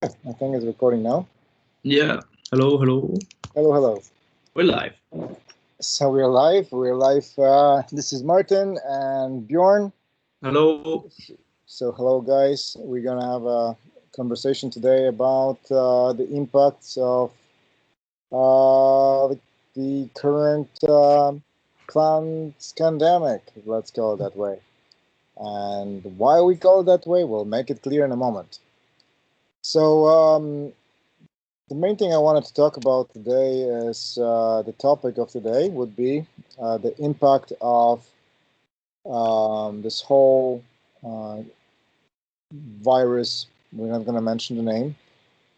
I think it's recording now. Yeah. Hello, hello. Hello, hello. We're live. So we're live. We're live. This is Martin and Bjorn. Hello. So hello, guys. We're gonna have a conversation today about the impacts of the current pandemic. Let's call it that way. And why we call it that way, we'll make it clear in a moment. So the main thing I wanted to talk about today is the topic of today would be the impact of this whole uh, virus. We're not going to mention the name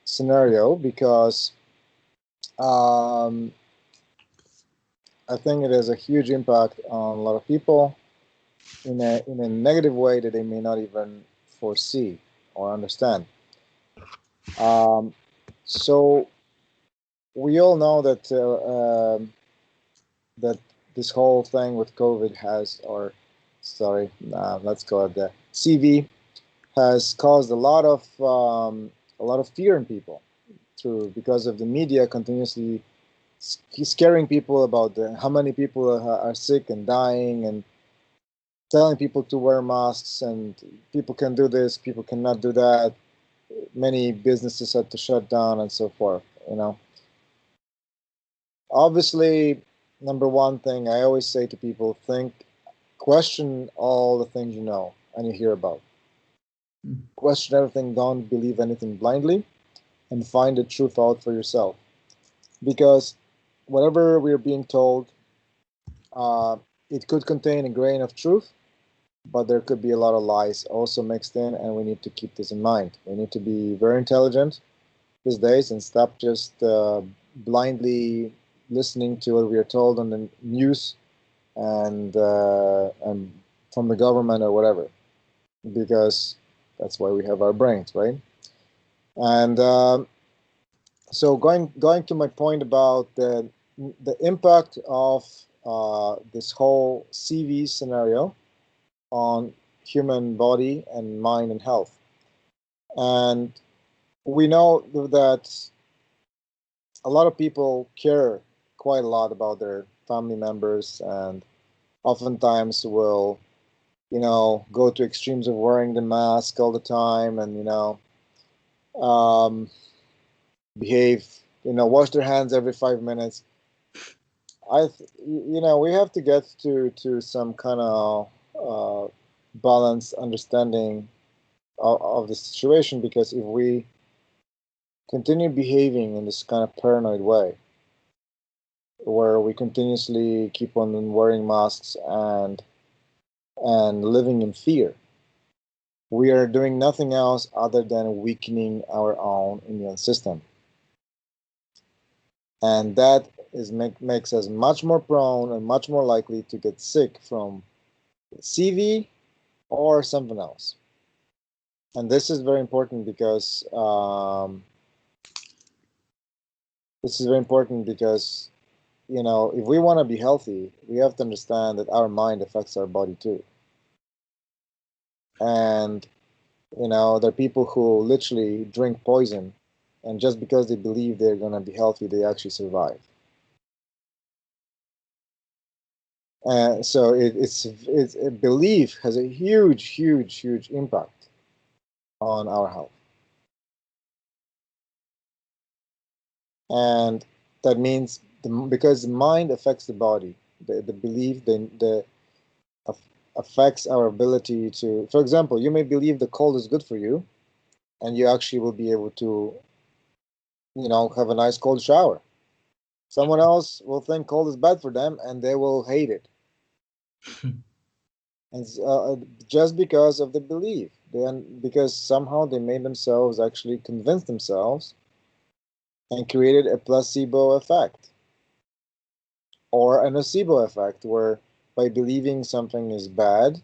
scenario because um, I think it has a huge impact on a lot of people in a negative way that they may not even foresee or understand. Um, so we all know that this whole thing with COVID has, or sorry, let's call it the CV, has caused a lot of fear in people through because of the media continuously scaring people about how many people are sick and dying and telling people to wear masks and people can do this, people cannot do that. Many businesses had to shut down and so forth. Obviously, number one thing I always say to people: question all the things you know and you hear about. Question everything, don't believe anything blindly, and find the truth out for yourself. Because whatever we're being told, uh, it could contain a grain of truth, but there could be a lot of lies also mixed in, and we need to keep this in mind. We need to be very intelligent these days and stop just blindly listening to what we are told on the news and from the government or whatever, because that's why we have our brains, right? And so going to my point about the impact of this whole CV scenario on human body and mind and health, and we know that a lot of people care quite a lot about their family members and oftentimes will go to extremes of wearing the mask all the time and um, behave, wash their hands every 5 minutes. We have to get to some kind of balanced understanding of the situation, because if we continue behaving in this kind of paranoid way, where we continuously keep on wearing masks and living in fear, we are doing nothing else other than weakening our own immune system, and that makes us much more prone and much more likely to get sick from CV or something else. And this is very important because if we want to be healthy, we have to understand that our mind affects our body too. And there are people who literally drink poison, and just because they believe they're going to be healthy, they actually survive. And so it's belief has a huge, huge, huge impact on our health. And that means because the mind affects the body, the belief, the affects our ability to, for example, you may believe the cold is good for you, and you actually will be able to, have a nice cold shower. Someone else will think cold is bad for them, and they will hate it. And just because of the belief, because somehow they made themselves actually convince themselves and created a placebo effect or a nocebo effect, where by believing something is bad,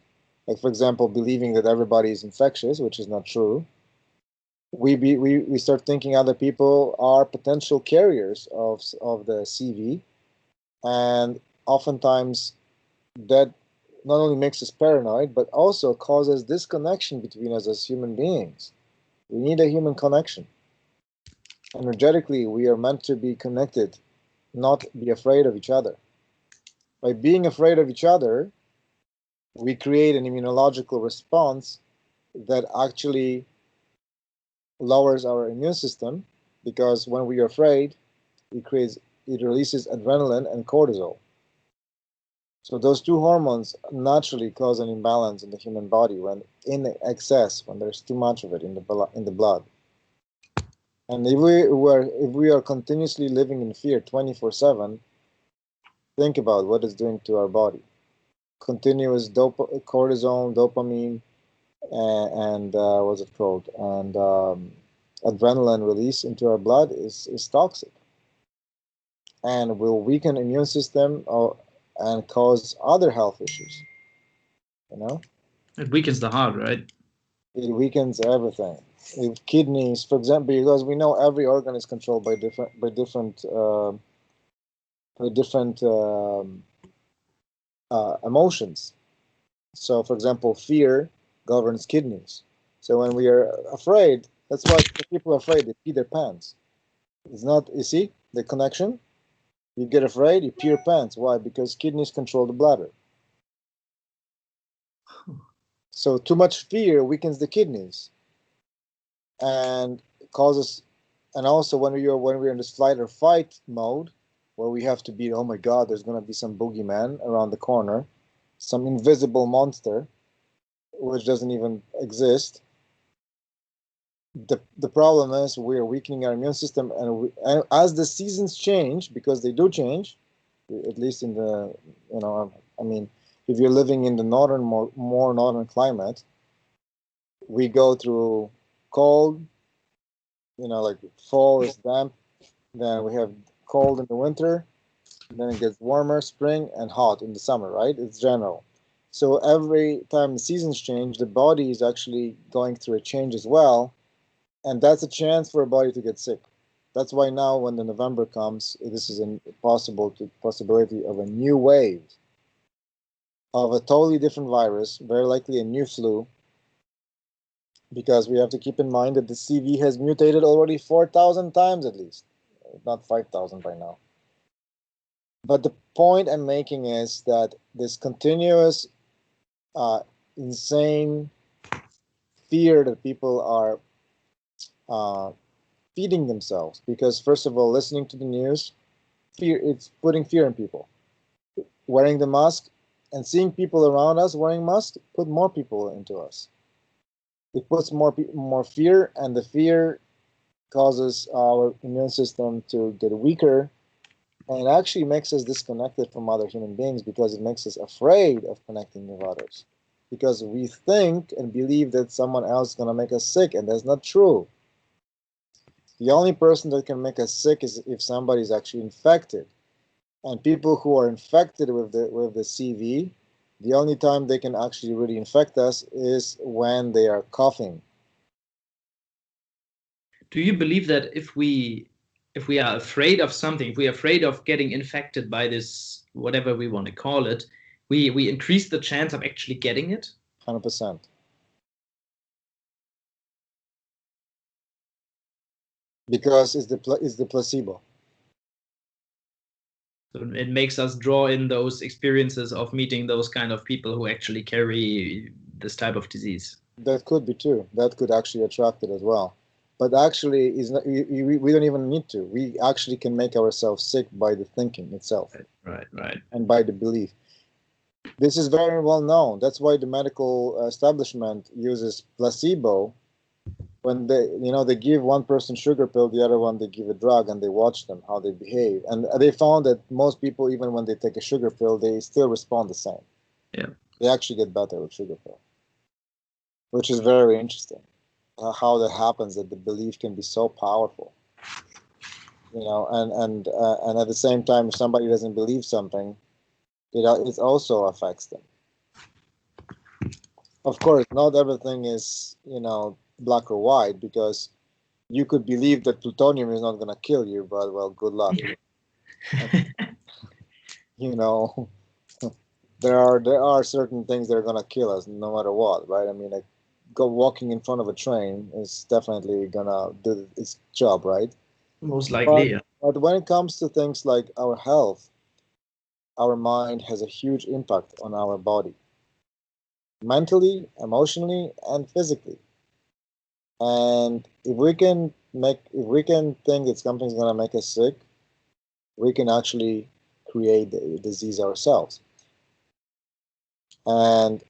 like for example, believing that everybody is infectious, which is not true, we start thinking other people are potential carriers of the CV, and oftentimes that not only makes us paranoid, but also causes disconnection between us as human beings. We need a human connection. Energetically, we are meant to be connected, not be afraid of each other. By being afraid of each other, we create an immunological response that actually lowers our immune system, because when we are afraid, it releases adrenaline and cortisol. So those two hormones naturally cause an imbalance in the human body when in excess, when there's too much of it in the blood. And if we are continuously living in fear 24/7, think about what it's doing to our body. Continuous cortisol, dopamine, and what's it called? And adrenaline release into our blood is toxic and will weaken immune system and cause other health issues. You know, It weakens the heart, right? it weakens everything. If kidneys, for example, because we know every organ is controlled by different emotions. So, for example, fear governs kidneys. So when we are afraid, that's why people are afraid. They pee their pants. It's not, you see the connection? You get afraid, you pee your pants. Why? Because kidneys control the bladder. So too much fear weakens the kidneys and causes, and also when we're in this flight or fight mode, where we have to be, oh my God, there's gonna be some boogeyman around the corner, some invisible monster, which doesn't even exist. The problem is we're weakening our immune system, and as the seasons change, because they do change, at least in the, I mean, if you're living in the northern, more northern climate, we go through cold, like fall is damp, then we have cold in the winter, then it gets warmer spring and hot in the summer, right? It's general. So every time the seasons change, the body is actually going through a change as well, and that's a chance for a body to get sick. That's why now when the November comes, this is a possibility of a new wave of a totally different virus, very likely a new flu, because we have to keep in mind that the CV has mutated already 4,000 times at least, not 5,000 by now. But the point I'm making is that this continuous, insane fear that people are feeding themselves, because first of all, listening to the news, it's putting fear in people. Wearing the mask and seeing people around us wearing masks put more people into us. It puts more fear, and the fear causes our immune system to get weaker, and it actually makes us disconnected from other human beings because it makes us afraid of connecting with others, because we think and believe that someone else is going to make us sick, and that's not true. The only person that can make us sick is if somebody is actually infected. And people who are infected with the CV, the only time they can actually really infect us is when they are coughing. Do you believe that if we are afraid of something, if we are afraid of getting infected by this, whatever we want to call it, we increase the chance of actually getting it? 100%. Because it's the placebo. So it makes us draw in those experiences of meeting those kind of people who actually carry this type of disease. That could be true. That could actually attract it as well. But actually, we don't even need to. We actually can make ourselves sick by the thinking itself. Right. And by the belief. This is very well known. That's why the medical establishment uses placebo when they give one person sugar pill, the other one they give a drug, and they watch them how they behave. And they found that most people, even when they take a sugar pill, they still respond the same. Yeah. They actually get better with sugar pill, which is very interesting. How that happens, that the belief can be so powerful. And at the same time, if somebody doesn't believe something, it also affects them. Of course, not everything is, black or white, because you could believe that plutonium is not going to kill you, but well, good luck. There are certain things that are going to kill us no matter what, right? I mean, walking in front of a train is definitely going to do its job, right? Most likely, yeah. But when it comes to things like our health, our mind has a huge impact on our body, mentally, emotionally, and physically. And if we can think that something's gonna make us sick, we can actually create the disease ourselves. And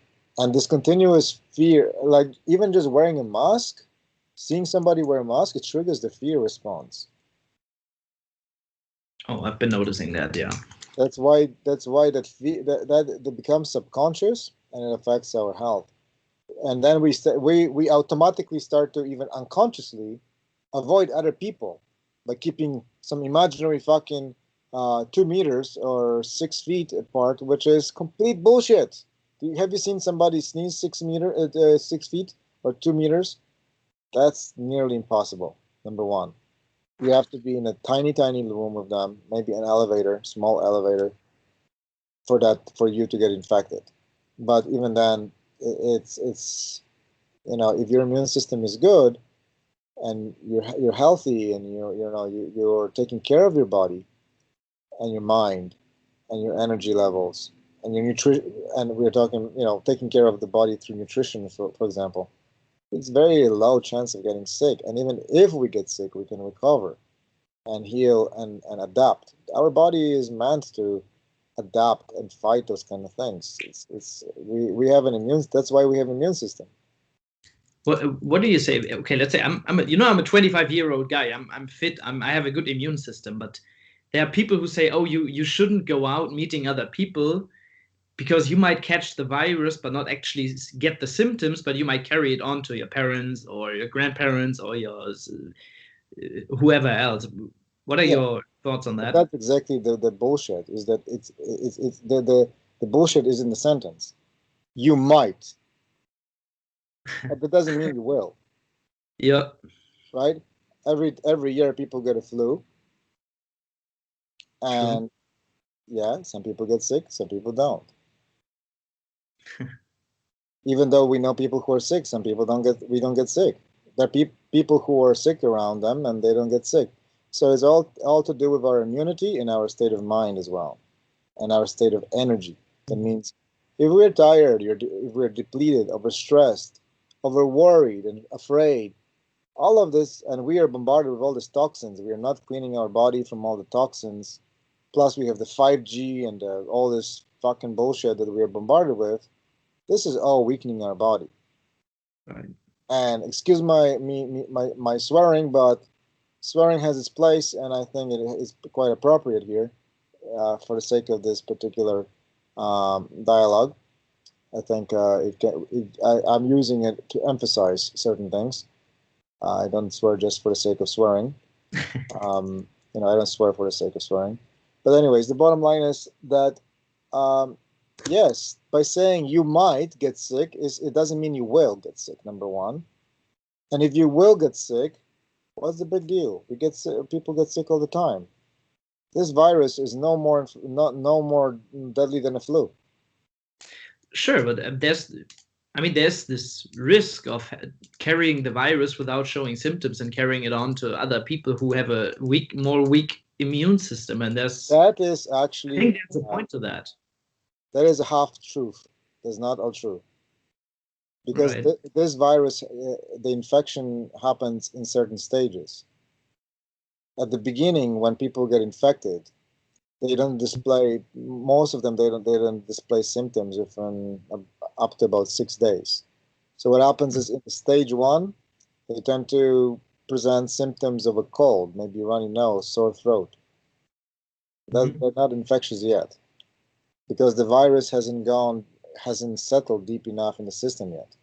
this continuous fear, like even just wearing a mask, seeing somebody wear a mask, it triggers the fear response. Oh, I've been noticing that, yeah. That's why that becomes subconscious and it affects our health. And then we automatically start to even unconsciously avoid other people by keeping some imaginary fucking 2 meters or 6 feet apart, which is complete bullshit. Have you seen somebody sneeze 6 feet or 2 meters? That's nearly impossible. Number one, you have to be in a tiny, tiny room with them, maybe an elevator, small elevator, for you to get infected. But even then, it's if your immune system is good and you're healthy and you're taking care of your body and your mind and your energy levels and your nutrition, and we're talking taking care of the body through nutrition, for example, it's very low chance of getting sick. And even if we get sick, we can recover and heal and adapt. Our body is meant to adapt and fight those kind of things. We have an immune. That's why we have an immune system. What do you say? Okay, let's say I'm a 25-year-old guy. I'm fit. I have a good immune system, but there are people who say, oh, you shouldn't go out meeting other people because you might catch the virus but not actually get the symptoms, but you might carry it on to your parents or your grandparents or your whoever else. What are Yeah, your thoughts on that? that's exactly the bullshit. Is that it's the bullshit is in the sentence. You might, but that doesn't mean you will, Yeah. right? Every year people get a flu, True. and yeah, some people get sick, some people don't. Even though we know people who are sick, some people we don't get sick. There are people who are sick around them and they don't get sick. So it's all to do with our immunity and our state of mind as well, and our state of energy. That means if we're tired, if we're depleted, overstressed, over worried and afraid, all of this, and we are bombarded with all these toxins. We are not cleaning our body from all the toxins. Plus, we have the 5G and all this fucking bullshit that we are bombarded with. This is all weakening our body. Right. And excuse my swearing, but swearing has its place, and I think it is quite appropriate here for the sake of this particular dialogue. I think I'm using it to emphasize certain things. I don't swear just for the sake of swearing. I don't swear for the sake of swearing. But anyways, the bottom line is that um, yes, by saying you might get sick, it doesn't mean you will get sick. Number one, and if you will get sick, what's the big deal? People get sick all the time. This virus is no more deadly than a flu. Sure, but there's this risk of carrying the virus without showing symptoms and carrying it on to other people who have a more weak immune system, and That is I actually think there's a point to that. that is a half truth. That's not all true. Because Right. this virus, the infection happens in certain stages. At the beginning, when people get infected, they don't display most of them. They don't display symptoms within up to about 6 days. So what happens is in stage one, they tend to present symptoms of a cold, maybe runny nose, sore throat. They're not infectious yet because the virus hasn't settled deep enough in the system yet.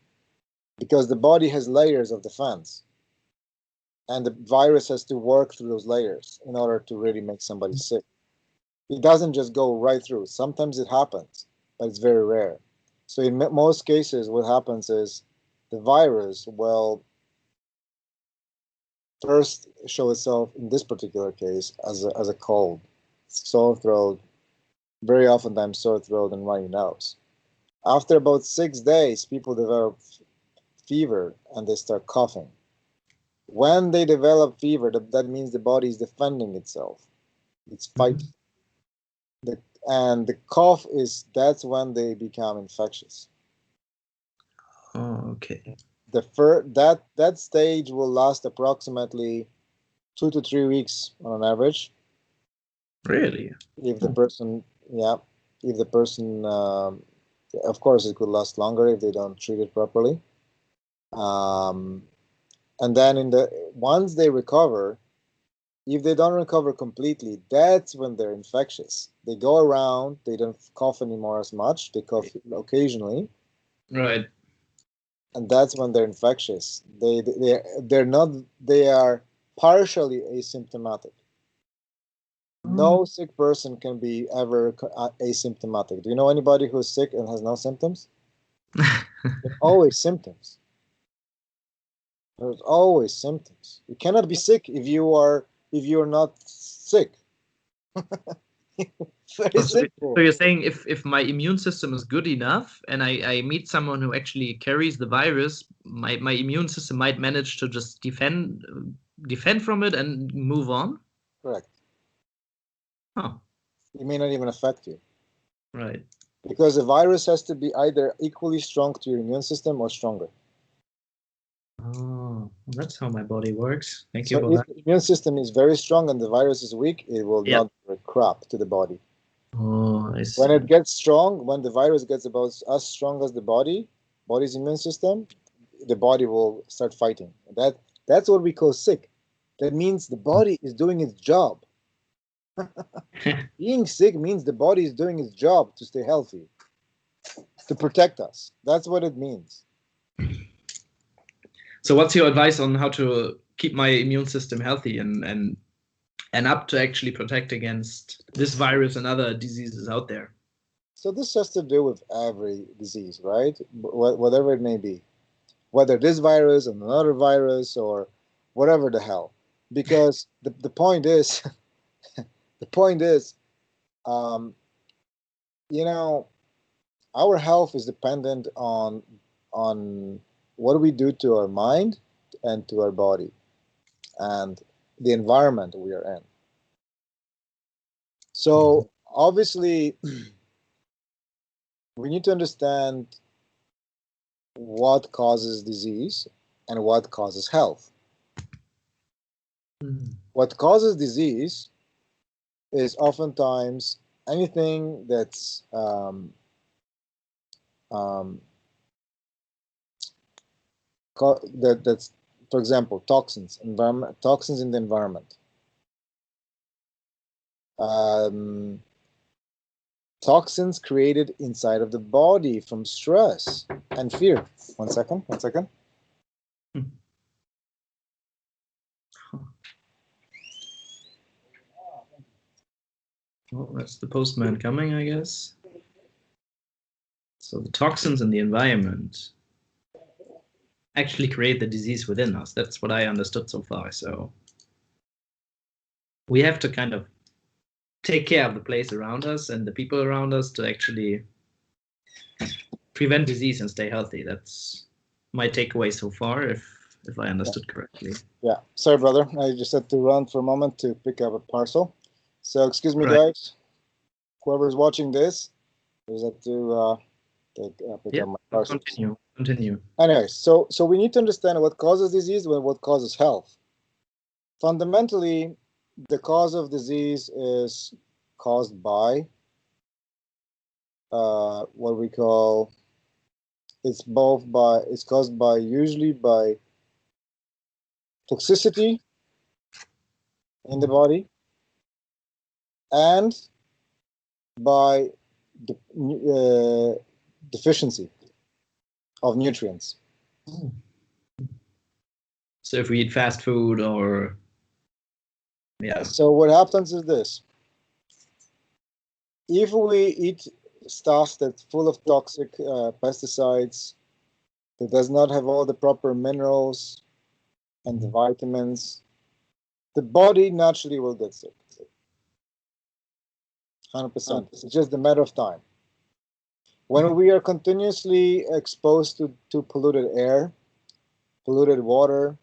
Because the body has layers of defense, and the virus has to work through those layers in order to really make somebody sick. It doesn't just go right through. Sometimes it happens, but it's very rare. So in most cases, what happens is the virus will first show itself in this particular case as a cold, sore throat, very oftentimes sore throat and runny nose. After about 6 days, people develop fever and they start coughing. When they develop fever, that means the body is defending itself. It's fighting. And the cough that's when they become infectious. Oh, okay. That stage will last approximately 2 to 3 weeks on an average. Really? If the person, of course, it could last longer if they don't treat it properly. And then once they recover, if they don't recover completely, that's when they're infectious. They go around, they don't cough anymore as much, they cough occasionally. Right. And that's when they're infectious. They are partially asymptomatic. No sick person can be ever asymptomatic. Do you know anybody who's sick and has no symptoms? There's always symptoms. There's always symptoms. You cannot be sick if you're not sick. Very simple. So you're saying if my immune system is good enough and I meet someone who actually carries the virus, my immune system might manage to just defend from it and move on? Correct. Huh. It may not even affect you. Right. Because the virus has to be either equally strong to your immune system or stronger. Oh, that's how my body works. Thank you So for if that. the immune system is very strong and the virus is weak, it will not do crap to the body. Oh, I see. When it gets strong, when the virus gets about as strong as the body's immune system, the body will start fighting. That's what we call sick. That means the body is doing its job. Being sick means the body is doing its job to stay healthy, to protect us. That's what it means. So what's your advice on how to keep my immune system healthy and up to actually protect against this virus and other diseases out there? So this has to do with every disease, right? Whatever it may be, whether this virus and another virus or whatever the hell. Because the point is, our health is dependent on what we do to our mind and to our body and the environment we are in. So obviously, we need to understand what causes disease and what causes health. What causes disease is oftentimes anything that's that's, for example, toxins in the environment, toxins created inside of the body from stress and fear. One second. Well, that's the postman coming, I guess. So the toxins in the environment actually create the disease within us. That's what I understood so far. So we have to kind of take care of the place around us and the people around us to actually prevent disease and stay healthy. That's my takeaway so far, if I understood correctly. Yeah, sorry, brother. I just had to run for a moment to pick up a parcel. So excuse me, guys. Whoever's watching this, I just had to pick up my parcel. Continue. Anyway, so we need to understand what causes disease and what causes health. Fundamentally, the cause of disease is caused by what we call, it's caused by usually by toxicity in the body and by deficiency of nutrients. So if we eat fast food or So what happens is this: if we eat stuff that's full of toxic pesticides, that does not have all the proper minerals and the vitamins, the body naturally will get sick. 100%. It's just a matter of time. When we are continuously exposed to polluted air, polluted water,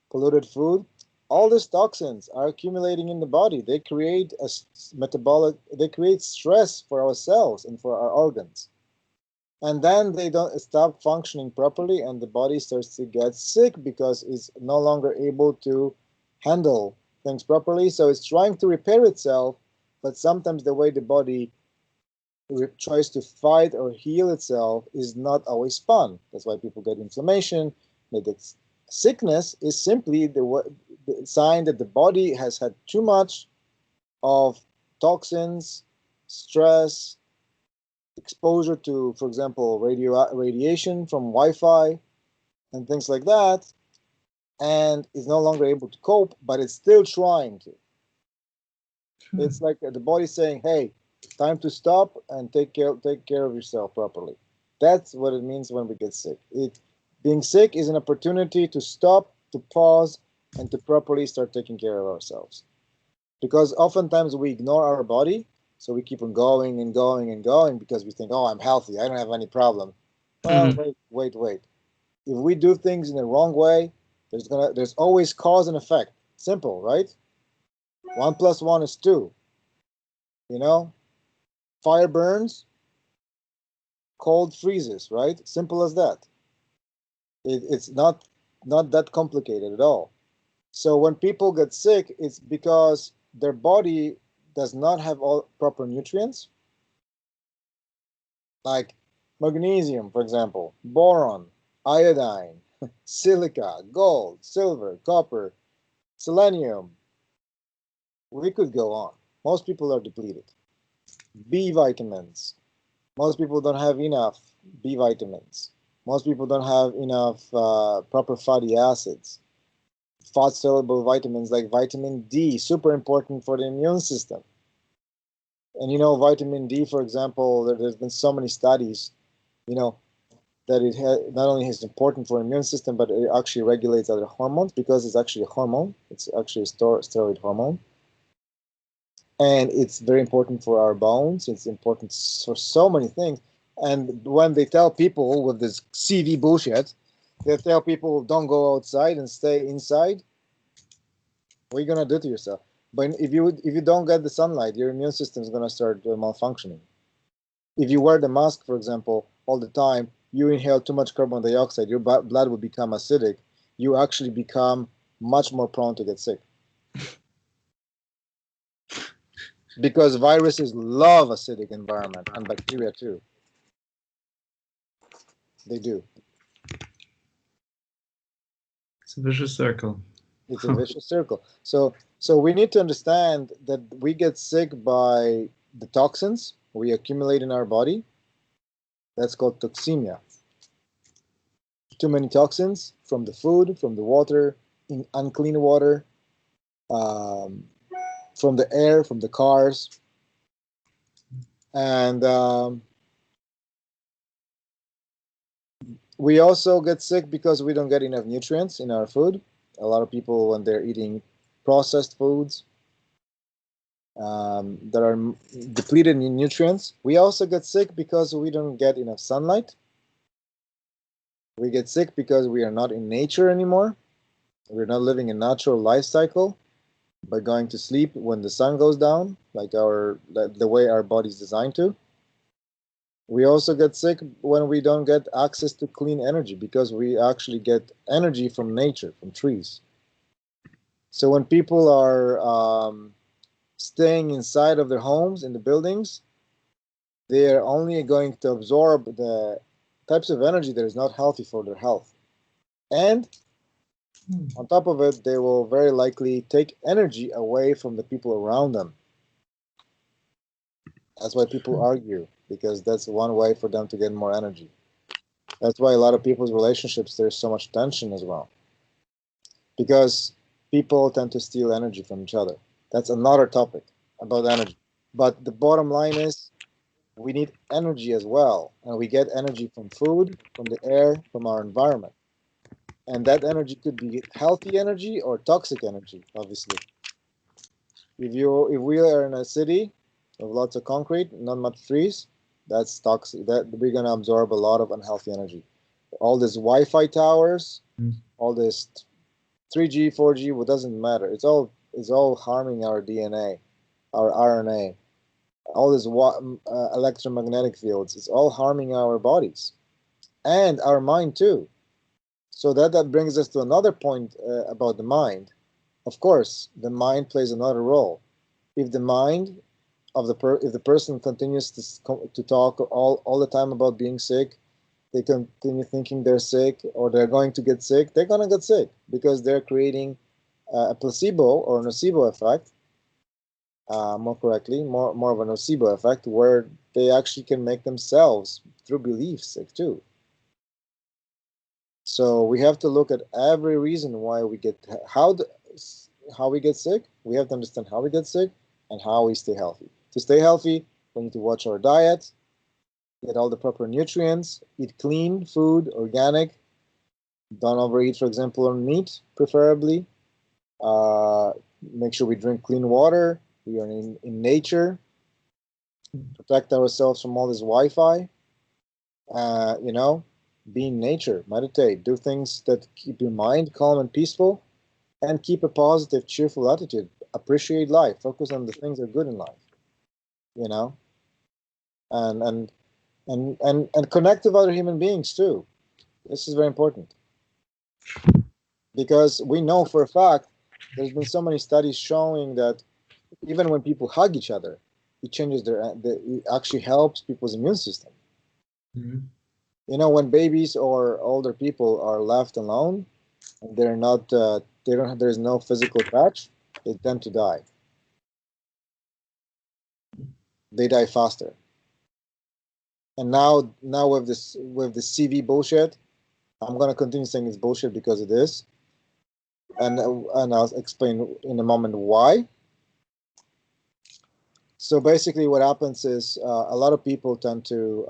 polluted food, all these toxins are accumulating in the body. They create a they create stress for our cells and for our organs. And then they don't stop functioning properly, and the body starts to get sick because it's no longer able to handle things properly. So it's trying to repair itself, but sometimes the way the body tries to fight or heal itself is not always fun. That's why people get inflammation. They get sickness is simply the sign that the body has had too much of toxins, stress, exposure to, for example, radiation from Wi-Fi and things like that, and is no longer able to cope, but it's still trying to. It's like the body saying, "Hey, time to stop and take care of yourself properly." That's what it means when we get sick. Being sick is an opportunity to stop, to pause, and to properly start taking care of ourselves. Because oftentimes we ignore our body, so we keep on going and going and going because we think, "Oh, I'm healthy. I don't have any problem." Well, wait. If we do things in the wrong way, there's always cause and effect. Simple, right? 1 + 1 is 2. You know, fire burns, cold freezes, right? Simple as that. It's not that complicated at all. So when people get sick, it's because their body does not have all proper nutrients, like magnesium, for example, boron, iodine, silica, gold, silver, copper, selenium. We could go on. Most people are depleted. B vitamins. Most people don't have enough B vitamins. Most people don't have enough proper fatty acids. Fat soluble vitamins like vitamin D, super important for the immune system. And vitamin D, for example, there's been so many studies, that it not only is important for the immune system, but it actually regulates other hormones because it's actually a hormone. It's actually a steroid hormone. And it's very important for our bones. It's important for so many things. And when they tell people with this CV bullshit, they tell people don't go outside and stay inside. What are you gonna do to yourself? But if you don't get the sunlight, your immune system is gonna start malfunctioning. If you wear the mask, for example, all the time, you inhale too much carbon dioxide, your blood will become acidic. You actually become much more prone to get sick. Because viruses love acidic environment, and bacteria too. They do. It's a vicious circle. It's a vicious circle. So we need to understand that we get sick by the toxins we accumulate in our body. That's called toxemia. Too many toxins from the food, from the water, in unclean water, from the air, from the cars. And we also get sick because we don't get enough nutrients in our food. A lot of people, when they're eating processed foods that are depleted in nutrients, we also get sick because we don't get enough sunlight. We get sick because we are not in nature anymore. We're not living a natural life cycle by going to sleep when the sun goes down, like the way our body's designed to. We also get sick when we don't get access to clean energy because we actually get energy from nature, from trees. So when people are staying inside of their homes, in the buildings, they are only going to absorb the types of energy that is not healthy for their health. And on top of it, they will very likely take energy away from the people around them. That's why people argue, because that's one way for them to get more energy. That's why a lot of people's relationships, there's so much tension as well. Because people tend to steal energy from each other. That's another topic about energy. But the bottom line is we need energy as well. And we get energy from food, from the air, from our environment. And that energy could be healthy energy or toxic energy, obviously. If we are in a city with lots of concrete, not much trees, that's toxic. That we're gonna absorb a lot of unhealthy energy. All these Wi-Fi towers, all this 3G, 4G, what doesn't matter. It's all harming our DNA, our RNA. All these electromagnetic fields. It's all harming our bodies and our mind too. So that brings us to another point about the mind. Of course, the mind plays another role. If the mind of if the person continues to talk all the time about being sick, they continue thinking they're sick or they're going to get sick, they're going to get sick because they're creating a placebo or nocebo effect, more correctly, more of a nocebo effect, where they actually can make themselves, through belief, sick too. So we have to look at every reason why we get, how we get sick. We have to understand how we get sick and how we stay healthy. To stay healthy, we need to watch our diet, get all the proper nutrients, eat clean food, organic. Don't overeat, for example, on meat, preferably. Make sure we drink clean water. We are in nature. Protect ourselves from all this Wi-Fi. You know, be in nature, meditate, do things that keep your mind calm and peaceful, and keep a positive, cheerful attitude. Appreciate life. Focus on the things that are good in life. You know, and connect with other human beings too. This is very important because we know for a fact there's been so many studies showing that even when people hug each other, it changes it actually helps people's immune system. Mm-hmm. You know, when babies or older people are left alone, and they're not, there's no physical touch, they tend to die. They die faster. And now with the CV bullshit, I'm gonna continue saying it's bullshit because it is, and I'll explain in a moment why. So basically, what happens is a lot of people tend to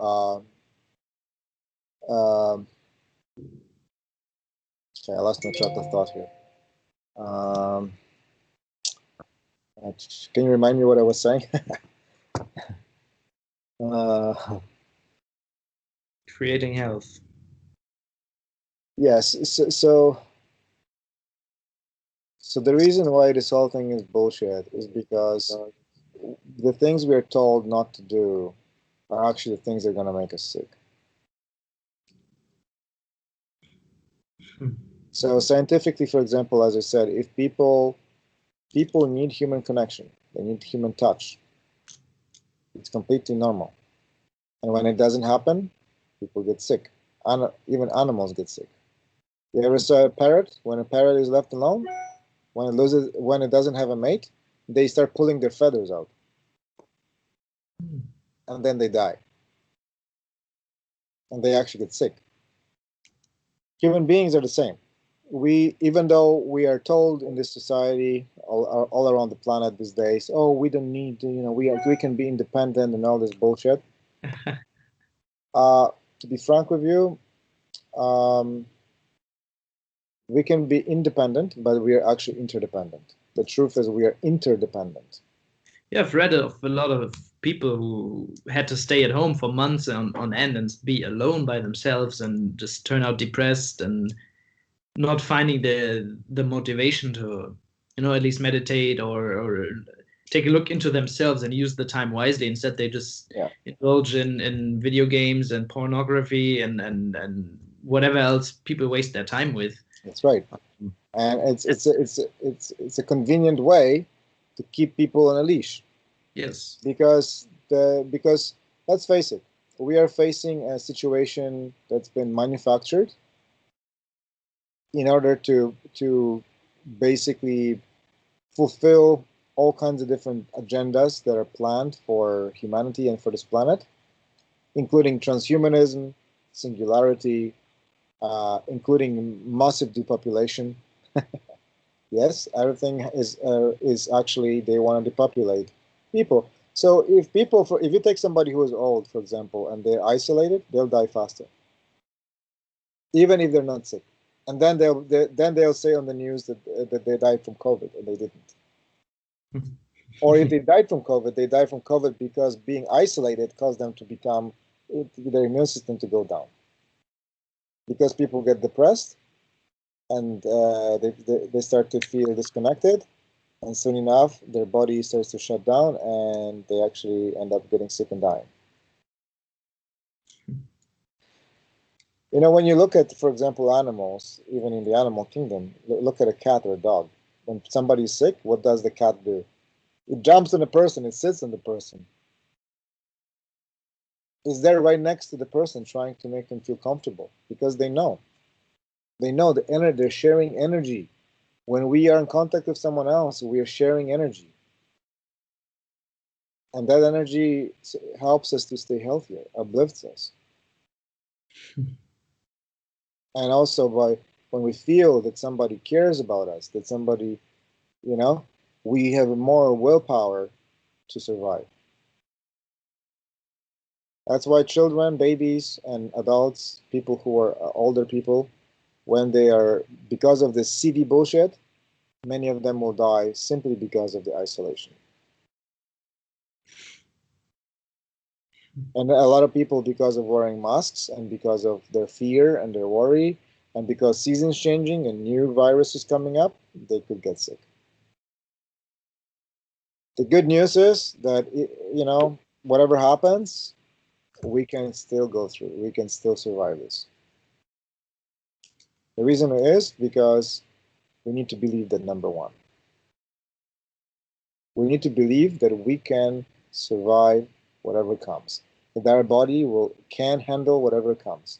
okay, I lost my track of thought here. Can you remind me what I was saying? Creating health. Yes. So the reason why this whole thing is bullshit is because the things we are told not to do are actually the things that are going to make us sick. So scientifically, for example, as I said, if people need human connection, they need human touch. It's completely normal. And when it doesn't happen, people get sick. Even animals get sick. You ever saw a parrot? When a parrot is left alone, when it doesn't have a mate, they start pulling their feathers out. And then they die. And they actually get sick. Human beings are the same. Even though we are told in this society, all around the planet these days, oh, we don't need to, we can be independent and all this bullshit. To be frank with you, we can be independent, but we are actually interdependent. The truth is we are interdependent. Yeah, I've read of a lot of people who had to stay at home for months on end and be alone by themselves and just turn out depressed and not finding the motivation to, at least meditate or take a look into themselves and use the time wisely. Instead, they just indulge in video games and pornography and whatever else people waste their time with. That's right. And it's a convenient way to keep people on a leash. Yes. Because let's face it, we are facing a situation that's been manufactured in order to basically fulfill all kinds of different agendas that are planned for humanity and for this planet, including transhumanism, singularity, including massive depopulation. Yes, everything is actually, they want to depopulate people. So if you take somebody who is old, for example, and they're isolated, they'll die faster, even if they're not sick. And then they'll say on the news that they died from COVID, and they didn't. Or if they died from COVID, they died from COVID because being isolated caused them to become, their immune system to go down. Because people get depressed, and they start to feel disconnected, and soon enough their body starts to shut down, and they actually end up getting sick and dying. You know, when you look at, for example, animals, even in the animal kingdom, look at a cat or a dog. When somebody is sick, what does the cat do? It jumps on the person, it sits on the person. It's there right next to the person, trying to make them feel comfortable, because they know. They know the energy, they're sharing energy. When we are in contact with someone else, we are sharing energy. And that energy helps us to stay healthier, uplifts us. And also when we feel that somebody cares about us, that somebody, you know, we have more willpower to survive. That's why children, babies, and adults, people who are older people, when they are, because of this CV bullshit, many of them will die simply because of the isolation. And a lot of people, because of wearing masks and because of their fear and their worry, and because seasons changing and new viruses coming up, they could get sick. The good news is that, you know, whatever happens, we can still go through. We can still survive this. The reason is because we need to believe that, number one, we need to believe that we can survive whatever comes, that our body can handle whatever comes.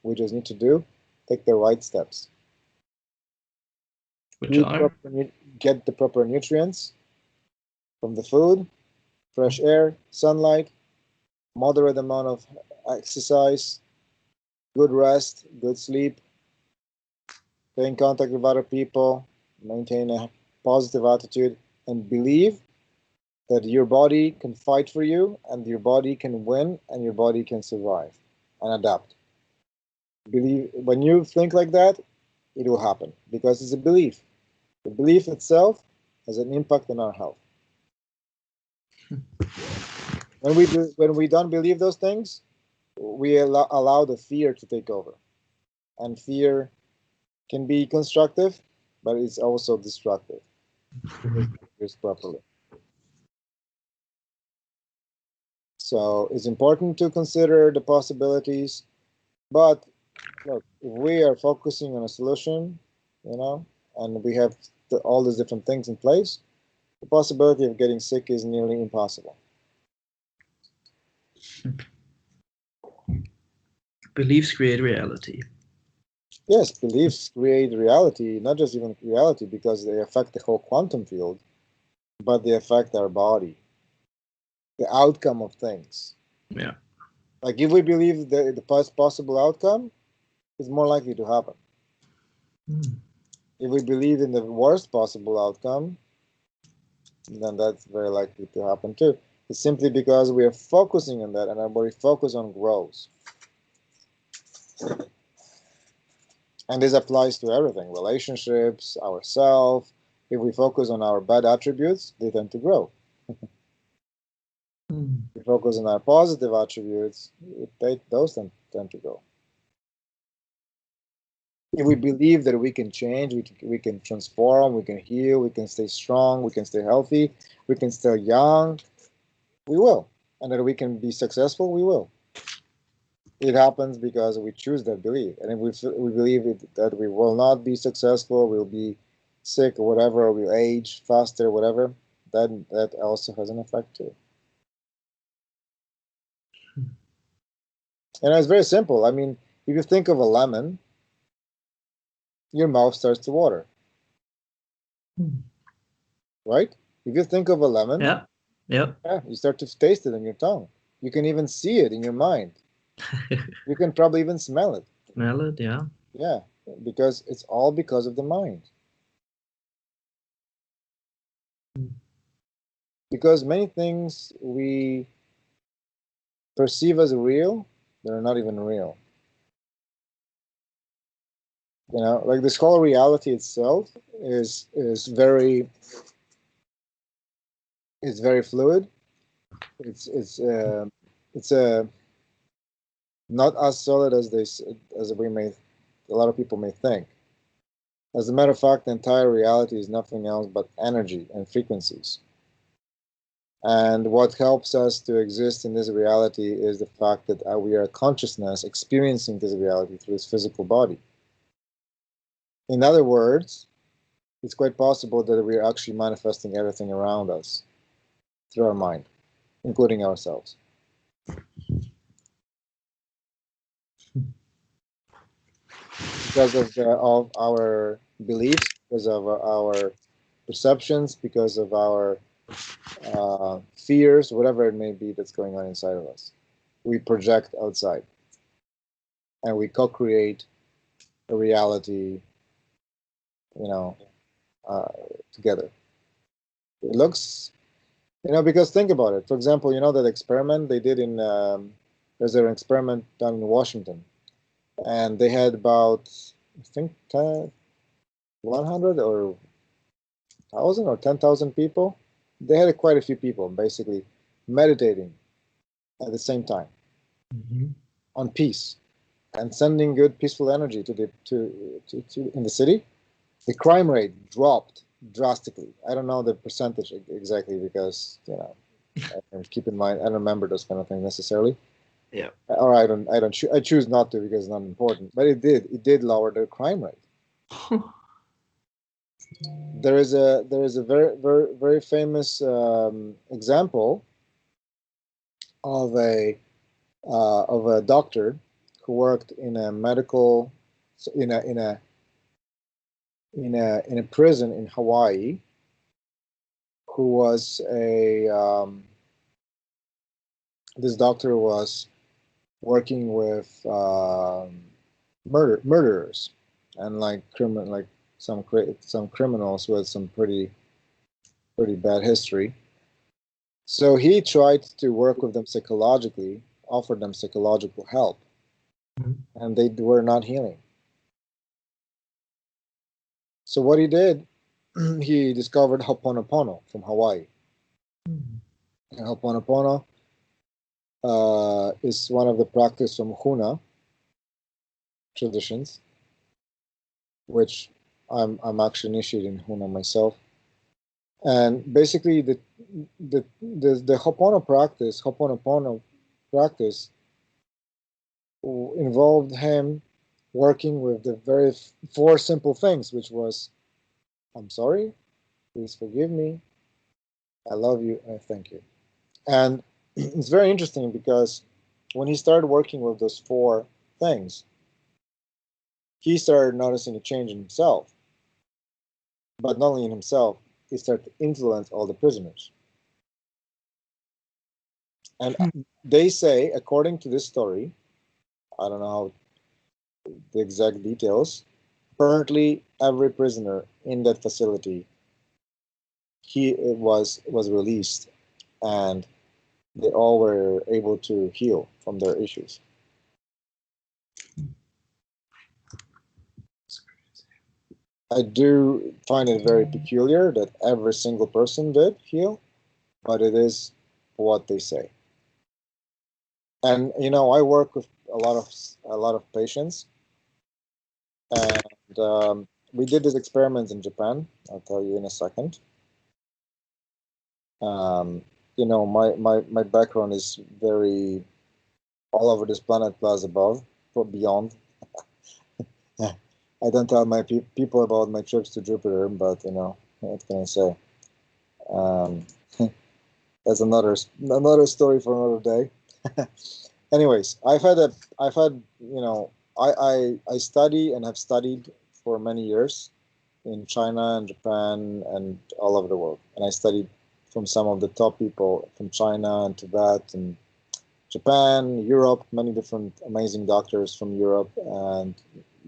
We just need to take the right steps. Which are? Get the proper nutrients from the food, fresh air, sunlight, moderate amount of exercise, good rest, good sleep, stay in contact with other people, maintain a positive attitude, and believe that your body can fight for you, and your body can win, and your body can survive and adapt. Believe, when you think like that, it will happen, because it's a belief. The belief itself has an impact on our health. When we don't believe those things, we allow the fear to take over, and fear can be constructive, but it's also destructive. Used properly. So it's important to consider the possibilities, but look, if we are focusing on a solution, you know, and we have all these different things in place, the possibility of getting sick is nearly impossible. Beliefs create reality. Yes, beliefs create reality, not just even reality, because they affect the whole quantum field, but they affect our body, the outcome of things. Yeah. Like if we believe the possible outcome is more likely to happen. If we believe in the worst possible outcome, then that's very likely to happen too. It's simply because we are focusing on that, and our body focus on grows. And this applies to everything, relationships, ourselves. If we focus on our bad attributes, they tend to grow. If we focus on our positive attributes, those tend to grow. If we believe that we can change, we can transform, we can heal, we can stay strong, we can stay healthy, we can stay young, we will. And that we can be successful, we will. It happens because we choose that belief. And if we believe that we will not be successful, we'll be sick or whatever, or we'll age faster, whatever, then that also has an effect too. And it's very simple. I mean, if you think of a lemon, your mouth starts to water. Right? If you think of a lemon, yeah, you start to taste it in your tongue. You can even see it in your mind. You can probably even smell it. Smell it, yeah. Yeah, because it's all because of the mind. Because many things we perceive as real, they're not even real. You know, like this whole reality itself is very fluid. It's not as solid as a lot of people may think. As a matter of fact, the entire reality is nothing else but energy and frequencies. And what helps us to exist in this reality is the fact that we are consciousness experiencing this reality through this physical body. In other words, it's quite possible that we are actually manifesting everything around us through our mind, including ourselves. Because of our beliefs, because of our perceptions, because of our fears, whatever it may be that's going on inside of us. We project outside and we co-create a reality, together. It looks, because think about it. For example, that experiment they did there's an experiment done in Washington, and they had about, I think, 100 or 1,000 or 10,000 people. They had quite a few people basically meditating at the same time on peace and sending good peaceful energy to in the city. The crime rate dropped drastically. I don't know the percentage exactly because keep in mind I don't remember those kind of things necessarily. Yeah. Or I choose not to because it's not important. But it did lower the crime rate. There is a very very very famous example of a doctor who worked in a medical in a prison in Hawaii, who was this doctor was working with murderers and some criminals with some pretty bad history. So he tried to work with them psychologically, offered them psychological help, and they were not healing. So what he did, he discovered Ho'oponopono from Hawaii. And Ho'oponopono is one of the practice from Huna traditions, which I'm actually initiating Huna myself. And basically, the Ho'oponopono practice involved him working with the very four simple things, which was, I'm sorry, please forgive me, I love you, and I thank you. And it's very interesting because when he started working with those four things, he started noticing a change in himself. But not only in himself, he started to influence all the prisoners. And they say, according to this story, I don't know how the exact details, apparently every prisoner in that facility was released, and they all were able to heal from their issues. I do find it very peculiar that every single person did heal, but it is what they say. And I work with a lot of patients, and we did this experiment in Japan. I'll tell you in a second. My background is very all over this planet plus above, but beyond. I don't tell my people about my trips to Jupiter, but what can I say? That's another story for another day. Anyways, I study and have studied for many years in China and Japan and all over the world. And I studied from some of the top people from China and Tibet and Japan, Europe, many different amazing doctors from Europe and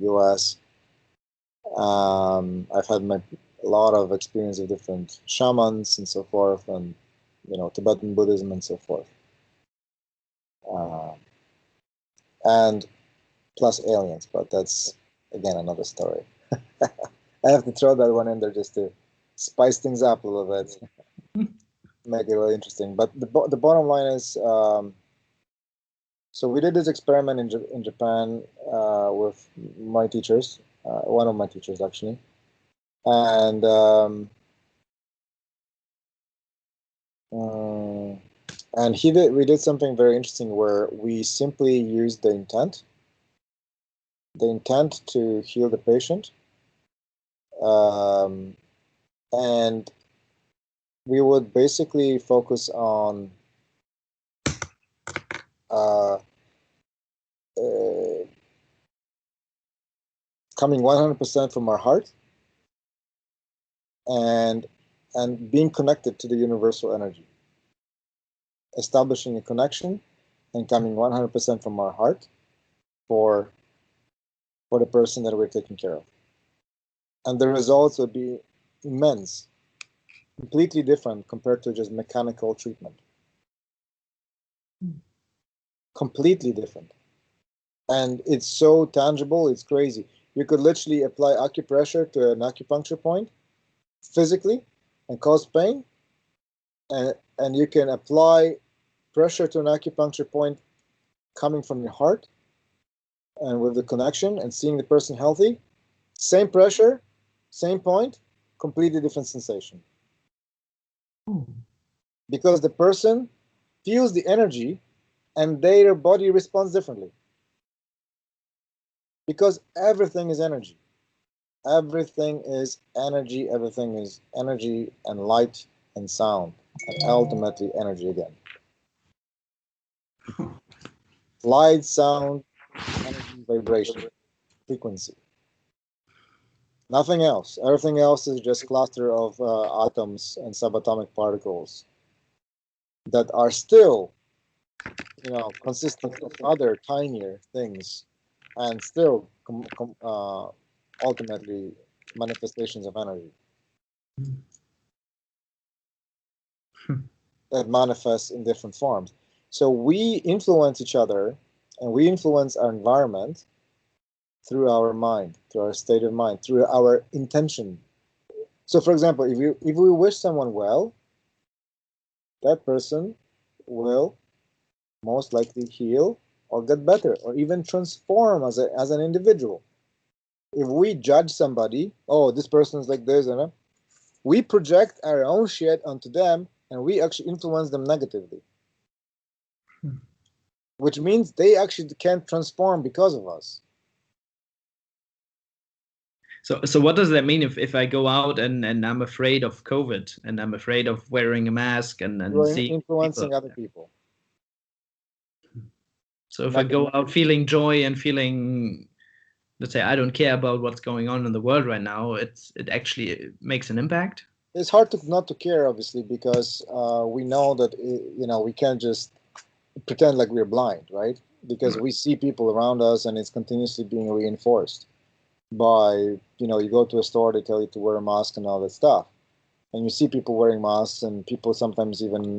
US. I've had a lot of experience with different shamans and so forth, and Tibetan Buddhism and so forth. And plus aliens, but that's again another story. I have to throw that one in there just to spice things up a little bit, make it really interesting. But the bottom line is, so we did this experiment in Japan with my teachers, one of my teachers actually, And we did something very interesting where we simply used the intent to heal the patient, and we would basically focus on uh, coming 100% from our heart and being connected to the universal energy, establishing a connection and coming 100% from our heart for the person that we're taking care of. And the results would be immense, completely different compared to just mechanical treatment. Completely different. And it's so tangible, it's crazy. You could literally apply acupressure to an acupuncture point physically and cause pain, and you can apply pressure to an acupuncture point coming from your heart and with the connection and seeing the person healthy. Same pressure, same point, completely different sensation. Because the person feels the energy and their body responds differently. Because everything is energy. Everything is energy. Everything is energy and light and sound, and ultimately energy again. Light, sound, energy, vibration, frequency. Nothing else. Everything else is just cluster of atoms and subatomic particles that are still, consistent of other tinier things, and still ultimately manifestations of energy that manifests in different forms. So we influence each other, and we influence our environment through our mind, through our state of mind, through our intention. So, for example, if we wish someone well, that person will most likely heal or get better or even transform as an individual. If we judge somebody, oh, this person is like this, we project our own shit onto them, and we actually influence them negatively. Which means they actually can't transform because of us. So what does that mean if I go out and I'm afraid of COVID and I'm afraid of wearing a mask and seeing influencing people? other people. So if I go out feeling joy and feeling, let's say, I don't care about what's going on in the world right now, it actually makes an impact. It's hard not to care, obviously, because we know that we can't just pretend like we're blind, right? Because we see people around us, and it's continuously being reinforced by you go to a store, they tell you to wear a mask and all that stuff, and you see people wearing masks, and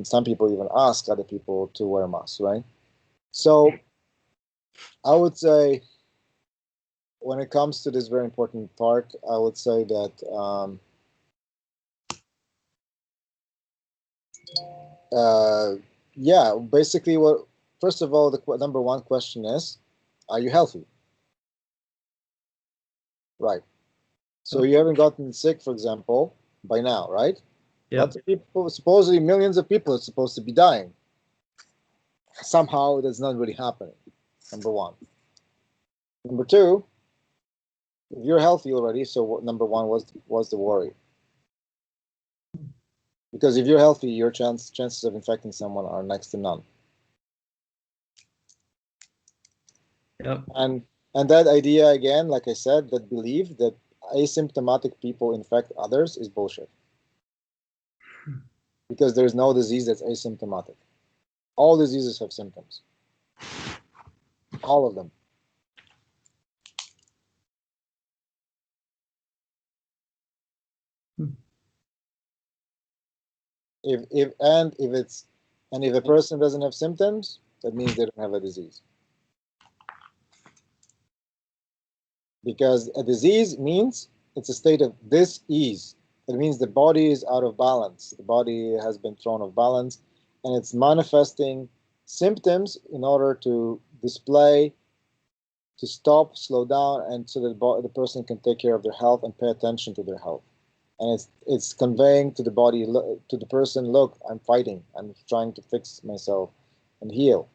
some people even ask other people to wear masks, right? So I would say, when it comes to this very important part, I would say that yeah, basically, first of all, the number one question is, are you healthy? Right. So you haven't gotten sick, for example, by now, right? Yeah. Lots of people, supposedly millions of people are supposed to be dying. Somehow that's not really happening, number one. Number two, if you're healthy already, so number one was the worry. Because if you're healthy, your chances of infecting someone are next to none. Yep. And that idea, again, like I said, that belief that asymptomatic people infect others is bullshit. Because there's no disease that's asymptomatic. All diseases have symptoms. All of them. If a person doesn't have symptoms, that means they don't have a disease. Because a disease means it's a state of dis-ease. It means the body is out of balance. The body has been thrown off balance, and it's manifesting symptoms in order to display, to stop, slow down, and so that the person can take care of their health and pay attention to their health. and it's conveying to the body, to the person, look, I'm fighting, I'm trying to fix myself and heal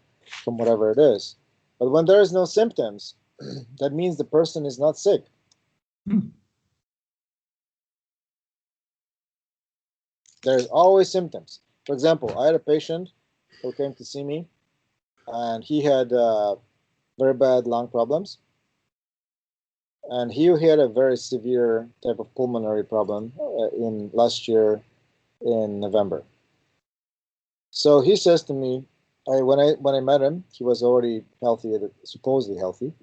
from whatever it is. But when there is no symptoms, that means the person is not sick. There's always symptoms. For example, I had a patient who came to see me, and he had very bad lung problems, and he had a very severe type of pulmonary problem in last year in November. So he says to me, when I met him, he was already healthy, supposedly healthy,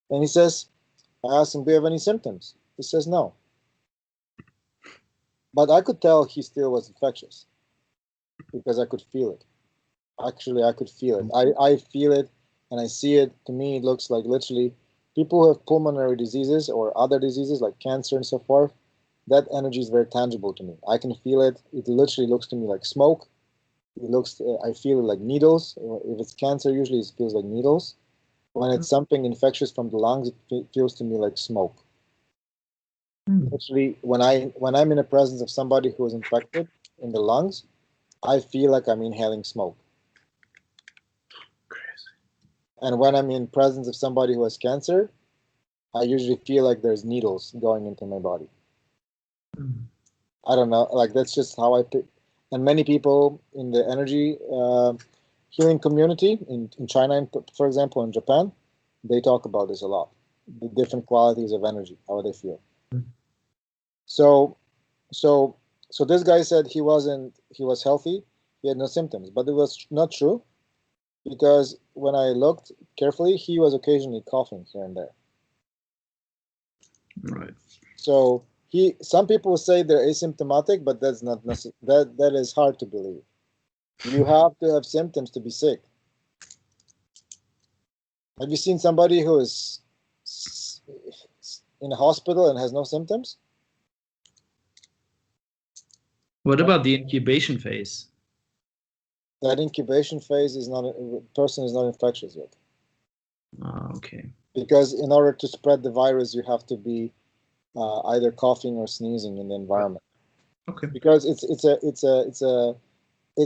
and he says, I asked him, do you have any symptoms? He says no. But I could tell he still was infectious because I could feel it. Actually, I could feel it. I feel it and I see it. To me, it looks like literally people who have pulmonary diseases or other diseases like cancer and so forth. That energy is very tangible to me. I can feel it. It literally looks to me like smoke. It looks. I feel it like needles. If it's cancer, usually it feels like needles. When it's something infectious from the lungs, it feels to me like smoke. Actually, when I'm in the presence of somebody who is infected in the lungs, I feel like I'm inhaling smoke. And when I'm in presence of somebody who has cancer, I usually feel like there's needles going into my body. I don't know, like that's just how I pick. And many people in the energy healing community in China, for example, in Japan, they talk about this a lot. The different qualities of energy, how they feel. So, so, so this guy said he was healthy, he had no symptoms, but it was not true because when I looked carefully, he was occasionally coughing here and there. Right. So some people say they're asymptomatic, but that's not necessary. That is hard to believe. You have to have symptoms to be sick. Have you seen somebody who is in a hospital and has no symptoms? What about the incubation phase? That incubation phase is not, a person is not infectious yet. Okay. Because in order to spread the virus, you have to be either coughing or sneezing in the environment. Okay. Because it's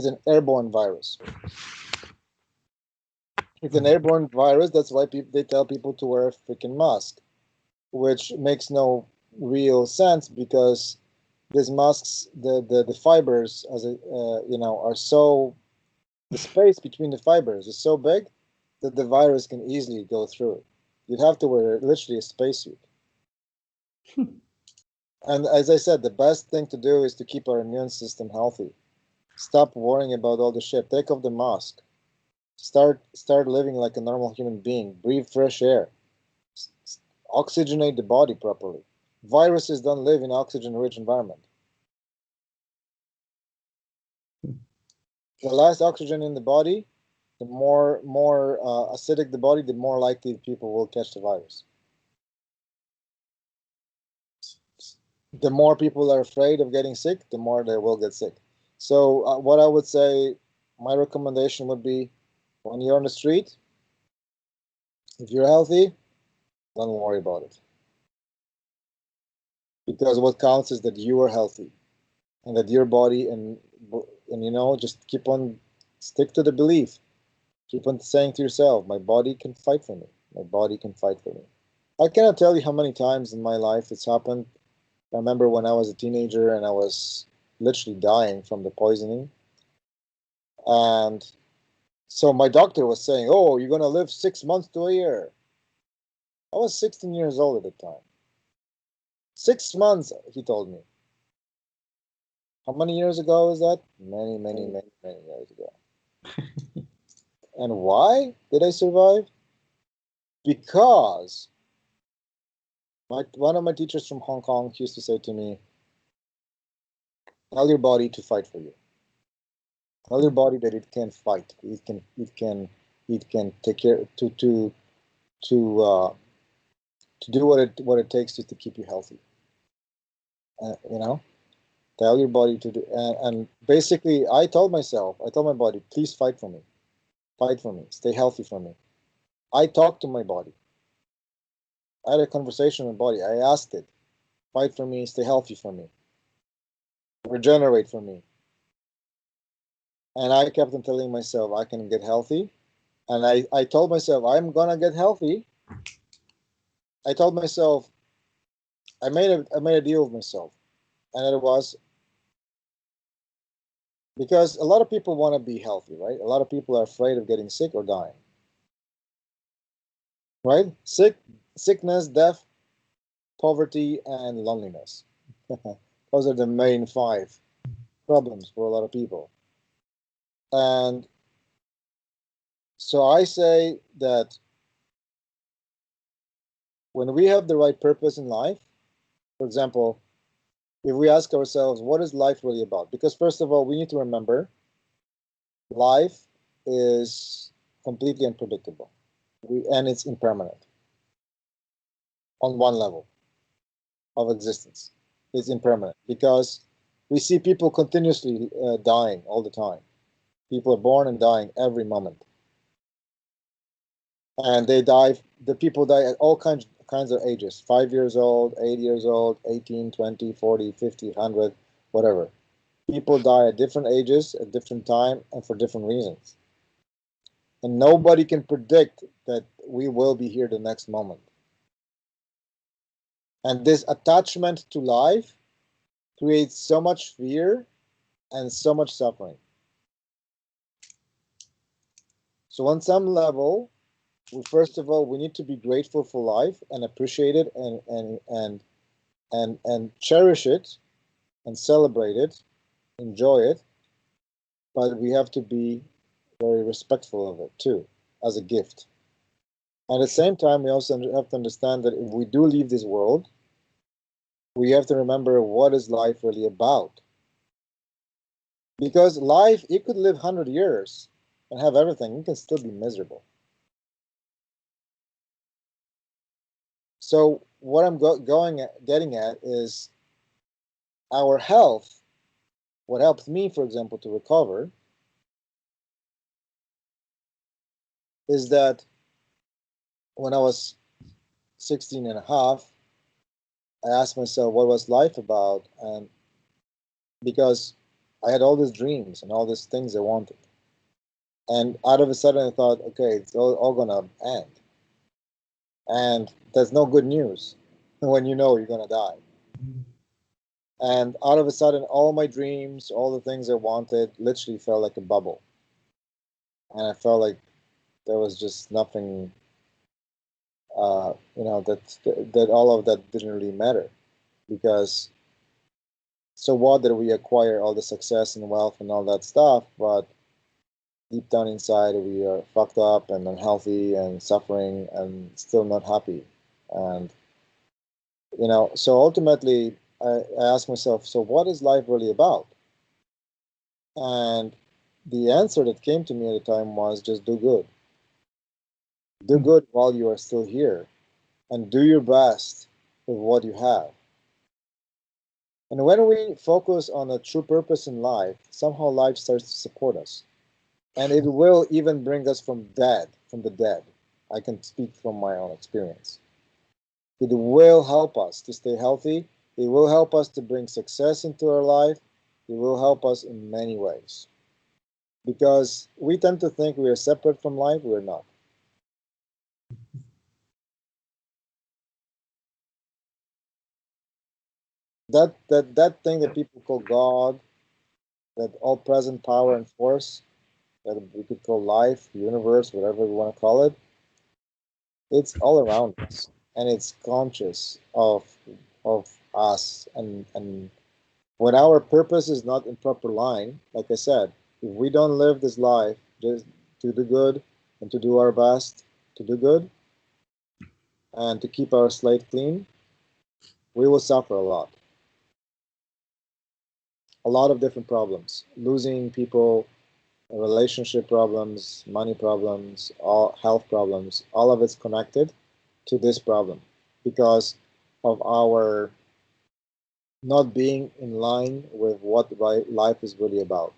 an airborne virus. It's an airborne virus. That's why they tell people to wear a freaking mask, which makes no real sense because these masks, the fibers, are so, the space between the fibers is so big that the virus can easily go through it. You'd have to wear literally a spacesuit. And as I said, the best thing to do is to keep our immune system healthy. Stop worrying about all the shit. Take off the mask. Start living like a normal human being. Breathe fresh air. Oxygenate the body properly. Viruses don't live in oxygen-rich environment. The less oxygen in the body, the more acidic the body, the more likely people will catch the virus. The more people are afraid of getting sick, the more they will get sick. So what I would say, my recommendation would be, when you're on the street, if you're healthy, don't worry about it. Because what counts is that you are healthy and that your body and just stick to the belief. Keep on saying to yourself, my body can fight for me. My body can fight for me. I cannot tell you how many times in my life it's happened. I remember when I was a teenager and I was literally dying from the poisoning. And so my doctor was saying, oh, you're going to live 6 months to a year. I was 16 years old at the time. 6 months, he told me. How many years ago was that? Many, many, many, many years ago. And why did I survive? Because one of my teachers from Hong Kong used to say to me, tell your body to fight for you. Tell your body that it can fight. It can take care to do what it takes to keep you healthy. Tell your body to do, and basically I told my body, please fight for me, stay healthy for me. I talked to my body. I had a conversation with my body. I asked it, fight for me, stay healthy for me. regenerate for me. And I kept on telling myself I can get healthy. And I told myself I'm gonna get healthy. I told myself I made a deal with myself. And it was because a lot of people want to be healthy, right? A lot of people are afraid of getting sick or dying. Right? Sickness, death, poverty, and loneliness. Those are the main 5 problems for a lot of people. And so I say that when we have the right purpose in life, for example, if we ask ourselves, what is life really about? Because first of all, we need to remember life is completely unpredictable and it's impermanent on one level of existence. It's impermanent because we see people continuously dying all the time. People are born and dying every moment. And they die, the people die at all kinds of ages, 5 years old, 8 years old, 18, 20, 40, 50, 100, whatever. People die at different ages, at different time, and for different reasons. And nobody can predict that we will be here the next moment. And this attachment to life creates so much fear and so much suffering. So on some level, first of all, we need to be grateful for life and appreciate it and cherish it and celebrate it, enjoy it, but we have to be very respectful of it too, as a gift. At the same time, we also have to understand that if we do leave this world, we have to remember what is life really about. Because life, you could live 100 years and have everything, you can still be miserable. So what I'm getting at is our health. What helped me, for example, to recover is that when I was 16 and a half, I asked myself, what was life about? And because I had all these dreams and all these things I wanted. And out of a sudden, I thought, okay, it's all going to end. And there's no good news when you know you're going to die. And out of a sudden, all my dreams, all the things I wanted, literally felt like a bubble. And I felt like there was just nothing, that all of that didn't really matter. Because so what did we acquire all the success and wealth and all that stuff, but deep down inside we are fucked up and unhealthy and suffering and still not happy. And so ultimately I asked myself, so what is life really about? And the answer that came to me at the time was just do good. Do good while you are still here and do your best with what you have. And when we focus on a true purpose in life, somehow life starts to support us. And it will even bring us from the dead. I can speak from my own experience. It will help us to stay healthy. It will help us to bring success into our life. It will help us in many ways. Because we tend to think we are separate from life, we're not. That thing that people call God, that all-present power and force, that we could call life, universe, whatever we want to call it, it's all around us, and it's conscious of us. And when our purpose is not in proper line, like I said, if we don't live this life just to do good and to do our best to do good and to keep our slate clean, we will suffer a lot. A lot of different problems, losing people, relationship problems, money problems, all health problems, all of it's connected to this problem because of our not being in line with what life is really about.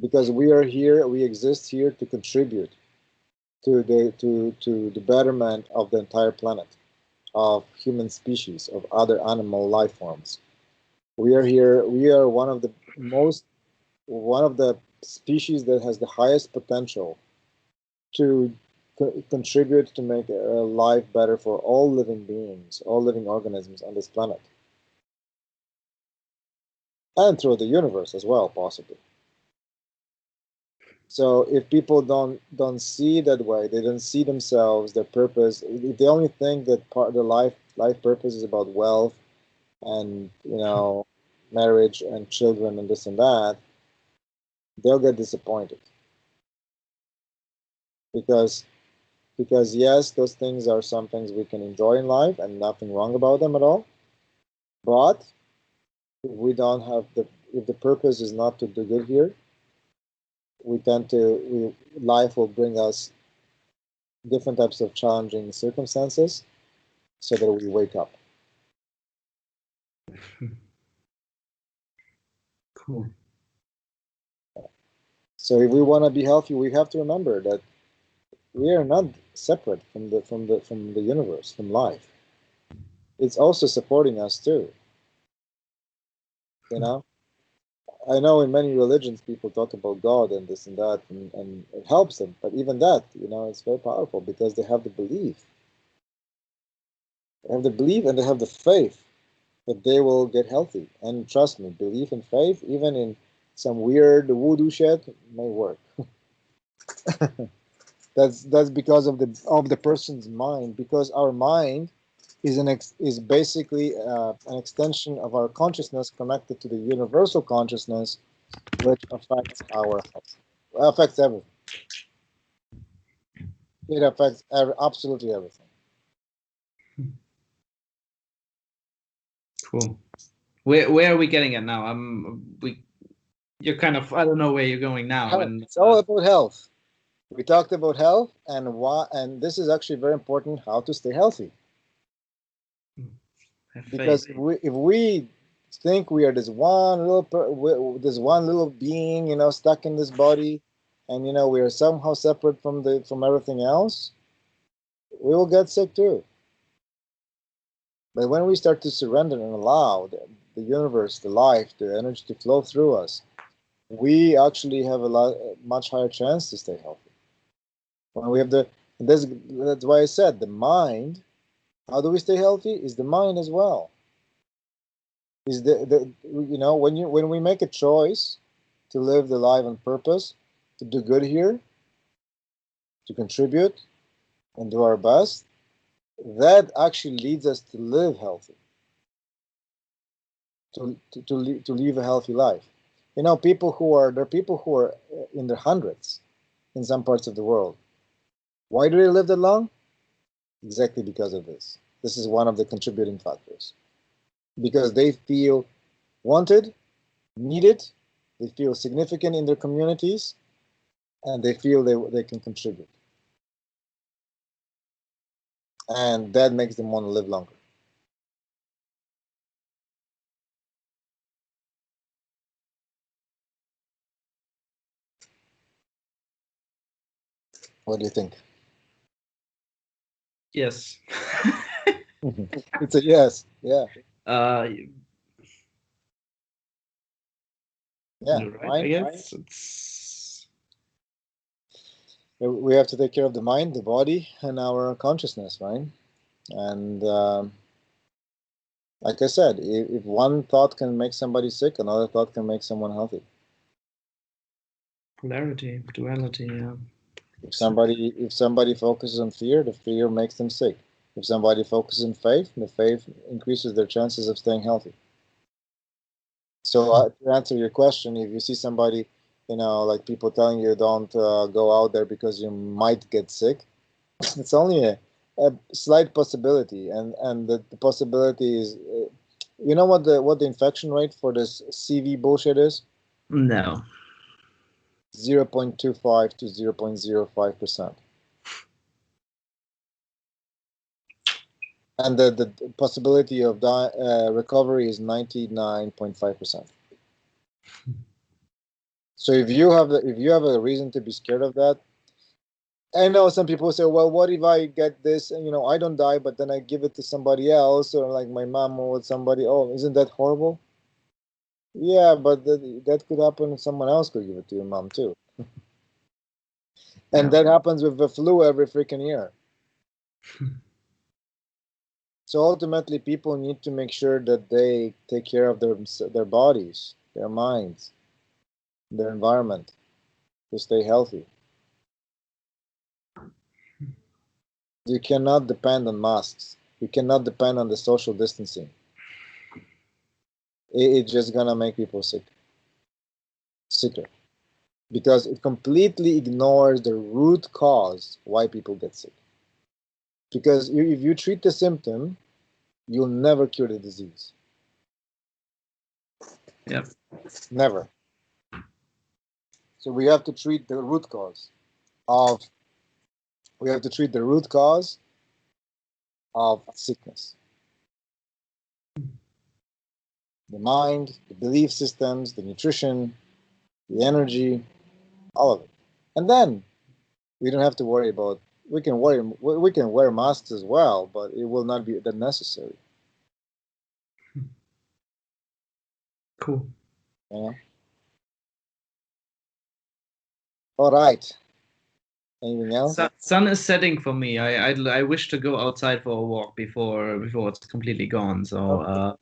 Because we are here, we exist here to contribute to the betterment of the entire planet, of human species, of other animal life forms. We are here. We are one of the species that has the highest potential to contribute to make life better for all living beings, all living organisms on this planet, and through the universe as well, possibly. So if people don't see that way, they don't see themselves, their purpose. If they only think that part of the life purpose is about wealth and marriage and children and this and that, they'll get disappointed. Because yes, those things are some things we can enjoy in life and nothing wrong about them at all. But if we don't have if the purpose is not to do good here, life will bring us different types of challenging circumstances so that we wake up. Cool. So if we want to be healthy, we have to remember that we are not separate from the universe, from life. It's also supporting us too. I know in many religions people talk about God and this and that, and it helps them. But even that, it's very powerful because they have the belief. They have the belief and they have the faith that they will get healthy. And trust me, belief and faith, even in some weird voodoo shit, may work. That's because of the person's mind. Because our mind is basically an extension of our consciousness connected to the universal consciousness, which affects affects everything. It affects absolutely everything. Cool. Where are we getting at now? You're kind of, I don't know where you're going now. And it's all about health. We talked about health and why, and this is actually very important. How to stay healthy. Because if we think we are this one little being, stuck in this body, and we are somehow separate from everything else, we will get sick too. But when we start to surrender and allow the universe, the life, the energy to flow through us, we actually have much higher chance to stay healthy. When we have that's why I said the mind. How do we stay healthy? Is the mind as well. Is when we make a choice to live the life on purpose, to do good here, to contribute, and do our best, that actually leads us to live healthy, to live a healthy life. There are people who are in their hundreds in some parts of the world. Why do they live that long? Exactly because of this. This is one of the contributing factors. Because they feel wanted, needed, they feel significant in their communities, and they feel they can contribute. And that makes them want to live longer. What do you think? Yes. It's a yes. Yeah. Yeah. Right, I guess we have to take care of the mind, the body, and our consciousness, right? And like I said, if one thought can make somebody sick, another thought can make someone healthy. Polarity, duality, yeah. If somebody focuses on fear, the fear makes them sick. If somebody focuses on faith, the faith increases their chances of staying healthy. So to answer your question, if you see somebody, like people telling you don't go out there because you might get sick, it's only a slight possibility, and the possibility is, you know what the infection rate for this CV bullshit is? No. 0.25 to 0.05%. And the possibility of recovery is 99.5%. So if you have a reason to be scared of that, I know some people say, well, what if I get this and I don't die, but then I give it to somebody else, or like my mom or somebody? Oh, isn't that horrible? Yeah, but that could happen. Someone else could give it to your mom too. And Yeah. that happens with the flu every freaking year. So ultimately, people need to make sure that they take care of their bodies, their minds, their environment to stay healthy. You cannot depend on masks. You cannot depend on the social distancing. It's just gonna make people sicker, because it completely ignores the root cause why people get sick. Because if you treat the symptom, you'll never cure the disease. Yeah. Never. So we have to treat the root cause of sickness. The mind, the belief systems, the nutrition, the energy, all of it. And then we don't have to worry about, we can wear masks as well, but it will not be that necessary. Cool. Yeah. All right. Anything else? Sun is setting for me. I wish to go outside for a walk before it's completely gone. So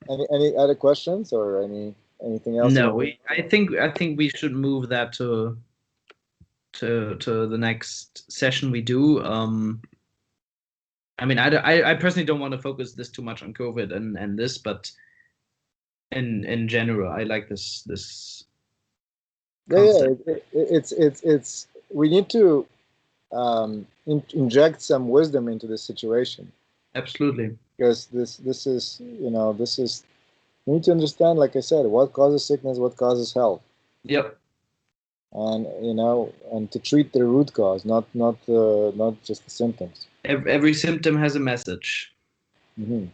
Any other questions or anything else? no, I think we should move that to the next session we do. I mean, I personally don't want to focus this too much on COVID and this, but in general, I like this concept. It's we need to inject some wisdom into this situation, Absolutely. because this is we need to understand, like I said, what causes sickness, what causes health, Yep. and and to treat the root cause, not just the symptoms. Every symptom has a message. Hmm.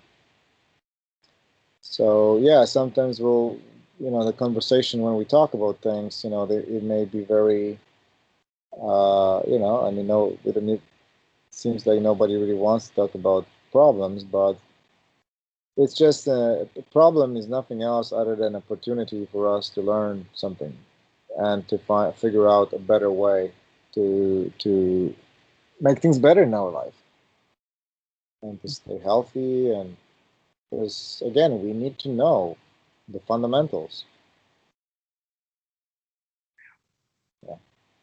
So yeah, sometimes the conversation when we talk about things, it may be very, I mean, no, it seems like nobody really wants to talk about problems, but it's just a problem is nothing else other than opportunity for us to learn something and to figure out a better way to make things better in our life and to stay healthy. And because again, we need to know the fundamentals. Yeah.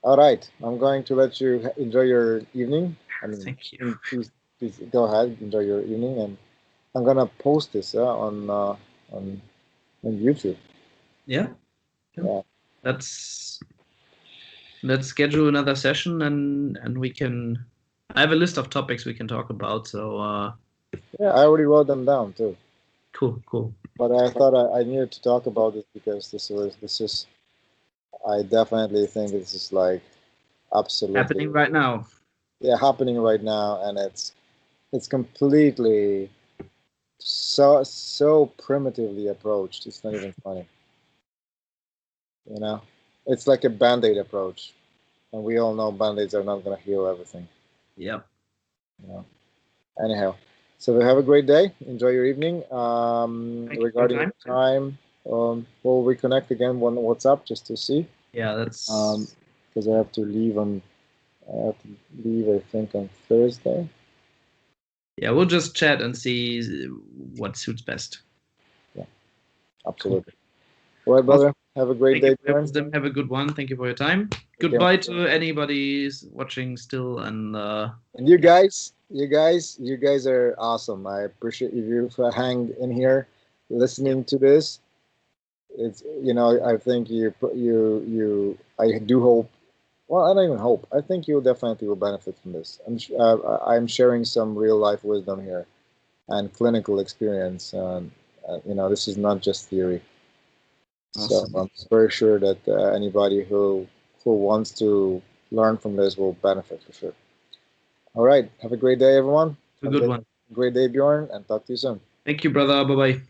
All right, I'm going to let you enjoy your evening. I mean, Thank you. please go ahead, enjoy your evening, and I'm gonna post this on YouTube. Yeah. Yeah. Let's schedule another session and we can. I have a list of topics we can talk about. So Yeah, I already wrote them down too. cool. But I thought I needed to talk about this because I definitely think this is like absolutely Happening right now. happening right now, and it's completely so primitively approached. It's not even funny. You know, it's like a band-aid approach, and we all know band-aids are not going to heal everything. Yep. You know. Anyhow, so have a great day. Enjoy your evening. Thank you for your Regarding time. the time, we'll reconnect again on WhatsApp just to see. Yeah, that's Because I have to leave I think, on Thursday. yeah. We'll just chat and see what suits best. Yeah, Cool. absolutely. All right, brother. Have a great Thank you day, for your Bjorn. wisdom. Have a good one. Thank you for your time. Okay. Goodbye to anybody watching still, and And you guys are awesome. I appreciate you for hang in here, listening to this. It's I think I do hope. Well, I don't even hope. I think you definitely will benefit from this. I'm sharing some real life wisdom here and clinical experience. This is not just theory. awesome. So I'm very sure that anybody who wants to learn from this will benefit for sure. All right. Have a great day, everyone. A Have good a one. great day, Bjorn, and talk to you soon. Thank you, brother. Bye bye.